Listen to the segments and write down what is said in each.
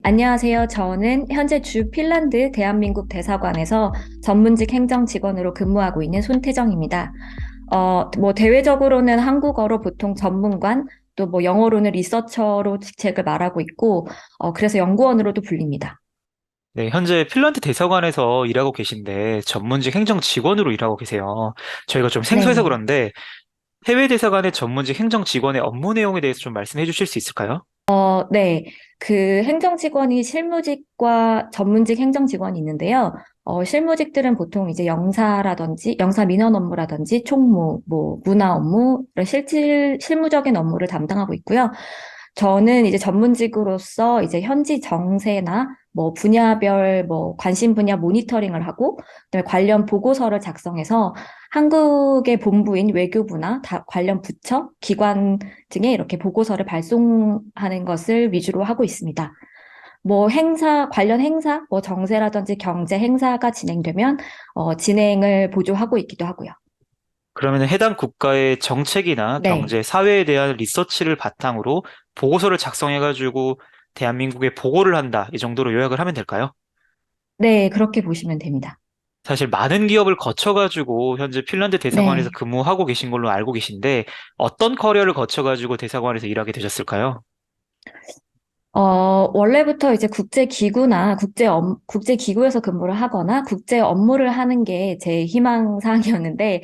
안녕하세요. 저는 현재 주 핀란드 대한민국 대사관에서 전문직 행정 직원으로 근무하고 있는 손태정입니다. 뭐 대외적으로는 한국어로 보통 전문관, 또 뭐 영어로는 리서처로 직책을 말하고 있고, 그래서 연구원으로도 불립니다. 네, 현재 핀란드 대사관에서 일하고 계신데 전문직 행정 직원으로 일하고 계세요. 저희가 좀 생소해서 네. 그런데 해외 대사관의 전문직 행정 직원의 업무 내용에 대해서 좀 말씀해 주실 수 있을까요? 네. 그 행정직원이 실무직과 전문직 행정직원이 있는데요. 실무직들은 보통 이제 영사라든지, 영사 민원 업무라든지, 총무, 뭐, 문화 업무, 이런 실무적인 업무를 담당하고 있고요. 저는 이제 전문직으로서 이제 현지 정세나 뭐 분야별 뭐 관심 분야 모니터링을 하고, 그다음에 관련 보고서를 작성해서 한국의 본부인 외교부나 관련 부처, 기관 등에 이렇게 보고서를 발송하는 것을 위주로 하고 있습니다. 뭐 관련 행사, 뭐 정세라든지 경제 행사가 진행되면 진행을 보조하고 있기도 하고요. 그러면 해당 국가의 정책이나 네. 경제, 사회에 대한 리서치를 바탕으로 보고서를 작성해 가지고 대한민국에 보고를 한다. 이 정도로 요약을 하면 될까요? 네, 그렇게 보시면 됩니다. 사실 많은 기업을 거쳐 가지고 현재 핀란드 대사관에서 네. 근무하고 계신 걸로 알고 계신데 어떤 커리어를 거쳐 가지고 대사관에서 일하게 되셨을까요? 원래부터 이제 국제기구나 국제기구에서 근무를 하거나 국제 업무를 하는 게 제 희망사항이었는데,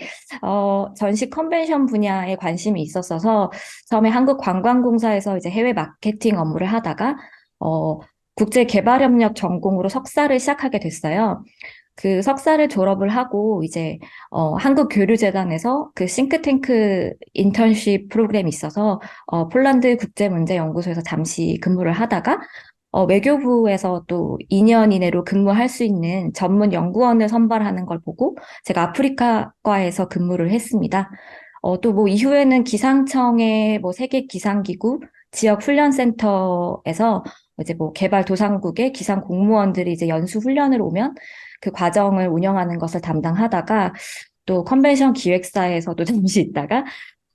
전시 컨벤션 분야에 관심이 있었어서 처음에 한국관광공사에서 이제 해외 마케팅 업무를 하다가, 어, 국제개발협력 전공으로 석사를 시작하게 됐어요. 그 석사를 졸업을 하고 이제 한국교류재단에서 그 싱크탱크 인턴십 프로그램이 있어서 폴란드 국제문제연구소에서 잠시 근무를 하다가 외교부에서 또 2년 이내로 근무할 수 있는 전문 연구원을 선발하는 걸 보고 제가 아프리카과에서 근무를 했습니다. 또 뭐 이후에는 기상청의 뭐 세계 기상기구 지역 훈련센터에서 이제 뭐 개발도상국의 기상 공무원들이 이제 연수 훈련을 오면 그 과정을 운영하는 것을 담당하다가 또 컨벤션 기획사에서도 잠시 있다가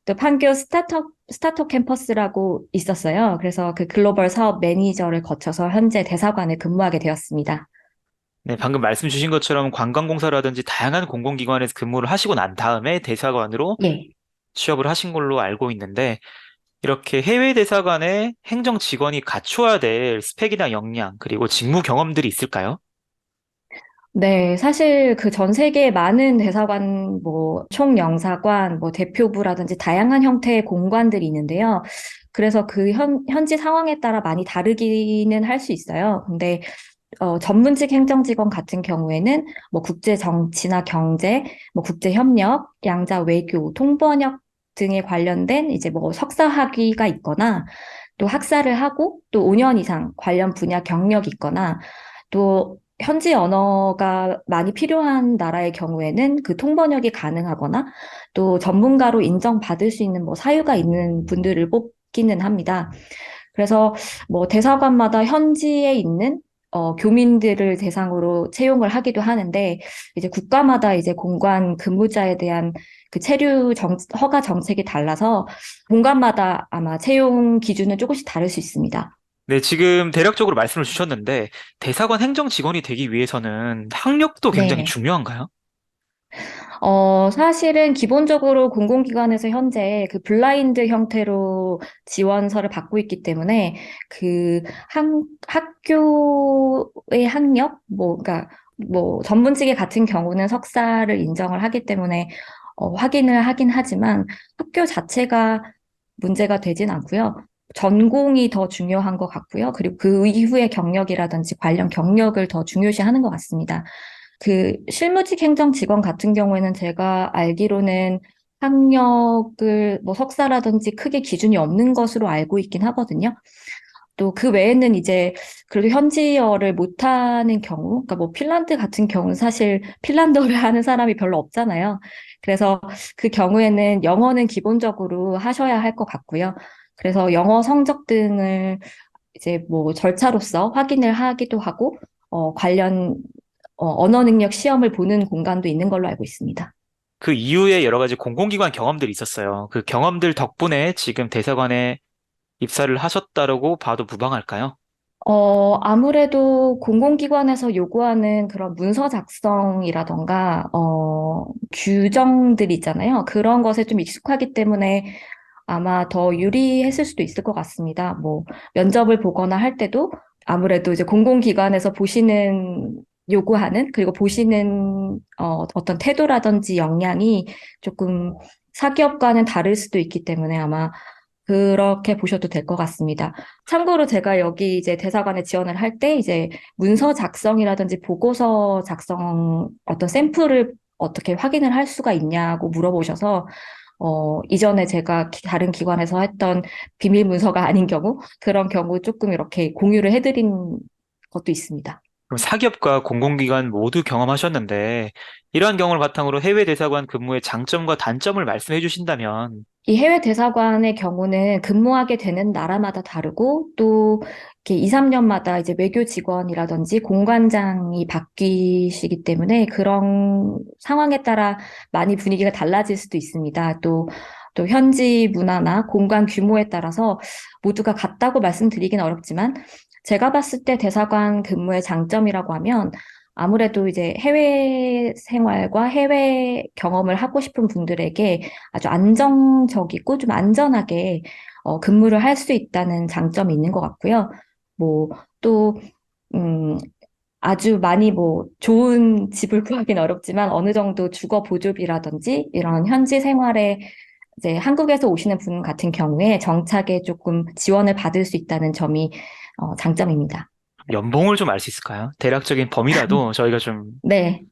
또 판교 스타트업 캠퍼스라고 있었어요. 그래서 그 글로벌 사업 매니저를 거쳐서 현재 대사관에 근무하게 되었습니다. 네, 방금 말씀 주신 것처럼 관광공사라든지 다양한 공공기관에서 근무를 하시고 난 다음에 대사관으로 예. 취업을 하신 걸로 알고 있는데, 이렇게 해외 대사관의 행정 직원이 갖추어야 될 스펙이나 역량, 그리고 직무 경험들이 있을까요? 네, 사실 그 전 세계에 많은 대사관, 뭐, 총영사관, 뭐, 대표부라든지 다양한 형태의 공관들이 있는데요. 그래서 그 현지 상황에 따라 많이 다르기는 할 수 있어요. 근데 전문직 행정직원 같은 경우에는 뭐 국제 정치나 경제, 뭐 국제 협력, 양자 외교, 통번역 등에 관련된 이제 뭐 석사 학위가 있거나 또 학사를 하고 또 5년 이상 관련 분야 경력이 있거나 또 현지 언어가 많이 필요한 나라의 경우에는 그 통번역이 가능하거나 또 전문가로 인정받을 수 있는 뭐 사유가 있는 분들을 뽑기는 합니다. 그래서 뭐 대사관마다 현지에 있는 교민들을 대상으로 채용을 하기도 하는데 이제 국가마다 이제 공관 근무자에 대한 그 허가 정책이 달라서 공관마다 아마 채용 기준은 조금씩 다를 수 있습니다. 네, 지금 대략적으로 말씀을 주셨는데, 대사관 행정 직원이 되기 위해서는 학력도 굉장히 네. 중요한가요? 사실은 기본적으로 공공기관에서 현재 그 블라인드 형태로 지원서를 받고 있기 때문에 그 학교의 학력, 그러니까 뭐 전문직의 같은 경우는 석사를 인정을 하기 때문에 확인을 하긴 하지만 학교 자체가 문제가 되진 않고요. 전공이 더 중요한 것 같고요. 그리고 그 이후의 경력이라든지 관련 경력을 더 중요시하는 것 같습니다. 그 실무직 행정 직원 같은 경우에는 제가 알기로는 학력을 뭐 석사라든지 크게 기준이 없는 것으로 알고 있긴 하거든요. 또 그 외에는 이제 그래도 현지어를 못하는 경우, 그러니까 뭐 핀란드 같은 경우는 사실 핀란드어를 하는 사람이 별로 없잖아요. 그래서 그 경우에는 영어는 기본적으로 하셔야 할 것 같고요. 그래서 영어 성적 등을 이제 뭐 절차로서 확인을 하기도 하고, 관련 언어 능력 시험을 보는 공간도 있는 걸로 알고 있습니다. 그 이후에 여러 가지 공공기관 경험들이 있었어요. 그 경험들 덕분에 지금 대사관에 입사를 하셨다라고 봐도 무방할까요? 아무래도 공공기관에서 요구하는 그런 문서 작성이라던가, 규정들 있잖아요. 그런 것에 좀 익숙하기 때문에 아마 더 유리했을 수도 있을 것 같습니다. 뭐, 면접을 보거나 할 때도 아무래도 이제 공공기관에서 요구하는, 그리고 보시는, 어떤 태도라든지 역량이 조금 사기업과는 다를 수도 있기 때문에 아마 그렇게 보셔도 될 것 같습니다. 참고로 제가 여기 이제 대사관에 지원을 할 때 이제 문서 작성이라든지 보고서 작성 어떤 샘플을 어떻게 확인을 할 수가 있냐고 물어보셔서 이전에 제가 다른 기관에서 했던 비밀 문서가 아닌 경우, 그런 경우 조금 이렇게 공유를 해드린 것도 있습니다. 그럼 사기업과 공공기관 모두 경험하셨는데, 이러한 경험을 바탕으로 해외 대사관 근무의 장점과 단점을 말씀해 주신다면, 이 해외 대사관의 경우는 근무하게 되는 나라마다 다르고 또 이렇게 2, 3년마다 이제 외교 직원이라든지 공관장이 바뀌시기 때문에 그런 상황에 따라 많이 분위기가 달라질 수도 있습니다. 또 현지 문화나 공간 규모에 따라서 모두가 같다고 말씀드리긴 어렵지만 제가 봤을 때 대사관 근무의 장점이라고 하면 아무래도 이제 해외 생활과 해외 경험을 하고 싶은 분들에게 아주 안정적이고 좀 안전하게 근무를 할 수 있다는 장점이 있는 것 같고요. 뭐, 또, 음, 아주 많이 뭐 좋은 집을 구하기는 어렵지만 어느 정도 주거 보조비라든지 이런 현지 생활에 이제 한국에서 오시는 분 같은 경우에 정착에 조금 지원을 받을 수 있다는 점이 장점입니다. 연봉을 좀 알 수 있을까요? 대략적인 범위라도 저희가 좀, 네.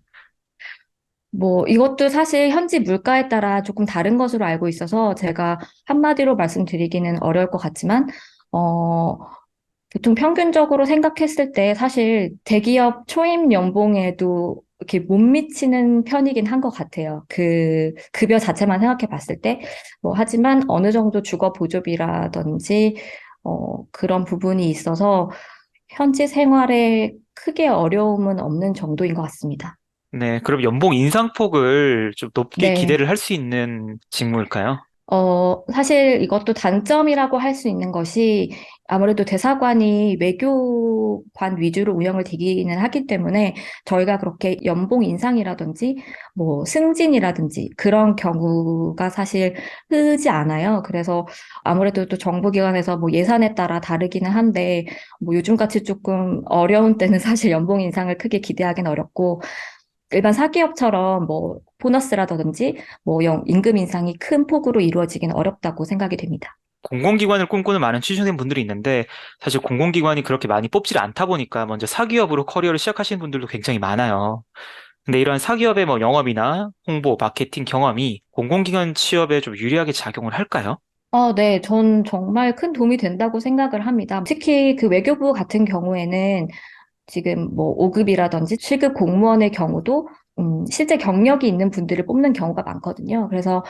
뭐, 이것도 사실 현지 물가에 따라 조금 다른 것으로 알고 있어서 제가 한마디로 말씀드리기는 어려울 것 같지만, 어, 보통 평균적으로 생각했을 때 사실 대기업 초임 연봉에도 이렇게 못 미치는 편이긴 한 것 같아요. 그 급여 자체만 생각해 봤을 때. 뭐, 하지만 어느 정도 주거 보조비라든지, 그런 부분이 있어서 현지 생활에 크게 어려움은 없는 정도인 것 같습니다. 네, 그럼 연봉 인상폭을 좀 높게 네. 기대를 할 수 있는 직무일까요? 사실 이것도 단점이라고 할 수 있는 것이 아무래도 대사관이 외교관 위주로 운영을 되기는 하기 때문에 저희가 그렇게 연봉 인상이라든지 뭐 승진이라든지 그런 경우가 사실 흔하지 않아요. 그래서 아무래도 또 정부기관에서 뭐 예산에 따라 다르기는 한데 뭐 요즘같이 조금 어려운 때는 사실 연봉 인상을 크게 기대하기는 어렵고 일반 사기업처럼 뭐 보너스라든지 뭐 임금 인상이 큰 폭으로 이루어지기는 어렵다고 생각이 됩니다. 공공기관을 꿈꾸는 많은 취준생 분들이 있는데, 사실 공공기관이 그렇게 많이 뽑지를 않다 보니까 먼저 사기업으로 커리어를 시작하시는 분들도 굉장히 많아요. 근데 이러한 사기업의 뭐 영업이나 홍보, 마케팅 경험이 공공기관 취업에 좀 유리하게 작용을 할까요? 네, 전 정말 큰 도움이 된다고 생각을 합니다. 특히 그 외교부 같은 경우에는 지금 뭐 5급이라든지 7급 공무원의 경우도 실제 경력이 있는 분들을 뽑는 경우가 많거든요. 그래서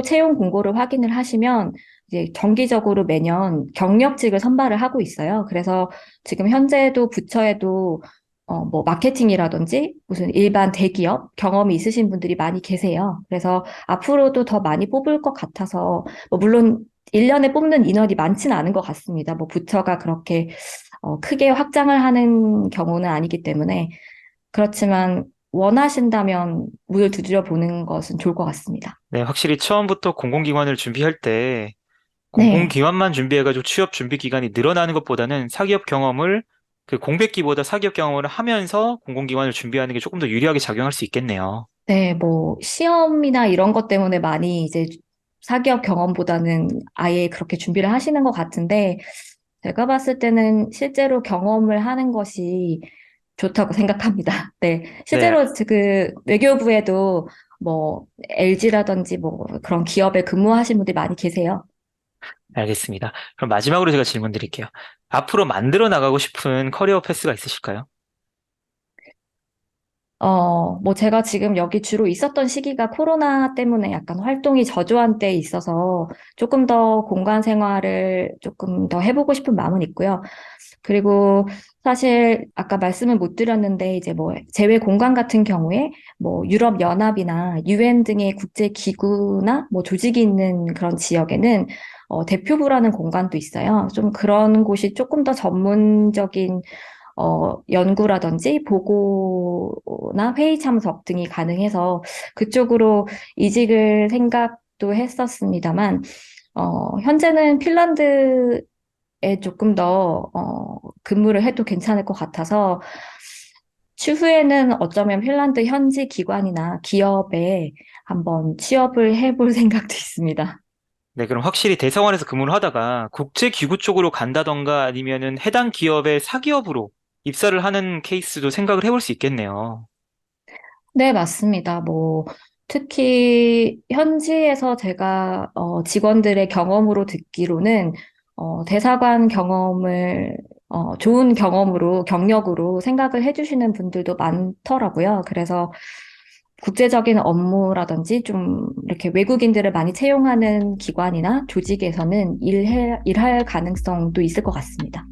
채용 공고를 확인을 하시면 이제 정기적으로 매년 경력직을 선발을 하고 있어요. 그래서 지금 현재도 부처에도 뭐 마케팅이라든지 무슨 일반 대기업 경험이 있으신 분들이 많이 계세요. 그래서 앞으로도 더 많이 뽑을 것 같아서 뭐 물론 1년에 뽑는 인원이 많지는 않은 것 같습니다. 뭐 부처가 그렇게 크게 확장을 하는 경우는 아니기 때문에 그렇지만 원하신다면 문을 두드려 보는 것은 좋을 것 같습니다. 네, 확실히 처음부터 공공기관을 준비할 때 네. 공공기관만 준비해가지고 취업 준비 기간이 늘어나는 것보다는 사기업 경험을 그 공백기보다 사기업 경험을 하면서 공공기관을 준비하는 게 조금 더 유리하게 작용할 수 있겠네요. 네, 뭐, 시험이나 이런 것 때문에 많이 이제 사기업 경험보다는 아예 그렇게 준비를 하시는 것 같은데, 제가 봤을 때는 실제로 경험을 하는 것이 좋다고 생각합니다. 네. 네, 실제로 그 외교부에도 뭐, LG라든지 뭐 그런 기업에 근무하신 분들이 많이 계세요. 알겠습니다. 그럼 마지막으로 제가 질문 드릴게요. 앞으로 만들어 나가고 싶은 커리어 패스가 있으실까요? 뭐 제가 지금 여기 주로 있었던 시기가 코로나 때문에 약간 활동이 저조한 때에 있어서 조금 더 공간 생활을 조금 더 해보고 싶은 마음은 있고요. 그리고 사실 아까 말씀을 못 드렸는데 이제 뭐 재외 공간 같은 경우에 뭐 유럽 연합이나 유엔 등의 국제 기구나 뭐 조직이 있는 그런 지역에는 대표부라는 공간도 있어요. 좀 그런 곳이 조금 더 전문적인 연구라든지 보고나 회의 참석 등이 가능해서 그쪽으로 이직을 생각도 했었습니다만, 현재는 핀란드에 조금 더, 근무를 해도 괜찮을 것 같아서, 추후에는 어쩌면 핀란드 현지 기관이나 기업에 한번 취업을 해볼 생각도 있습니다. 네, 그럼 확실히 대사관에서 근무를 하다가 국제기구 쪽으로 간다던가 아니면은 해당 기업의 사기업으로 입사를 하는 케이스도 생각을 해볼 수 있겠네요. 네, 맞습니다. 뭐, 특히 현지에서 제가 직원들의 경험으로 듣기로는 대사관 경험을 좋은 경험으로, 경력으로 생각을 해주시는 분들도 많더라고요. 그래서 국제적인 업무라든지 좀 이렇게 외국인들을 많이 채용하는 기관이나 조직에서는 일할 가능성도 있을 것 같습니다.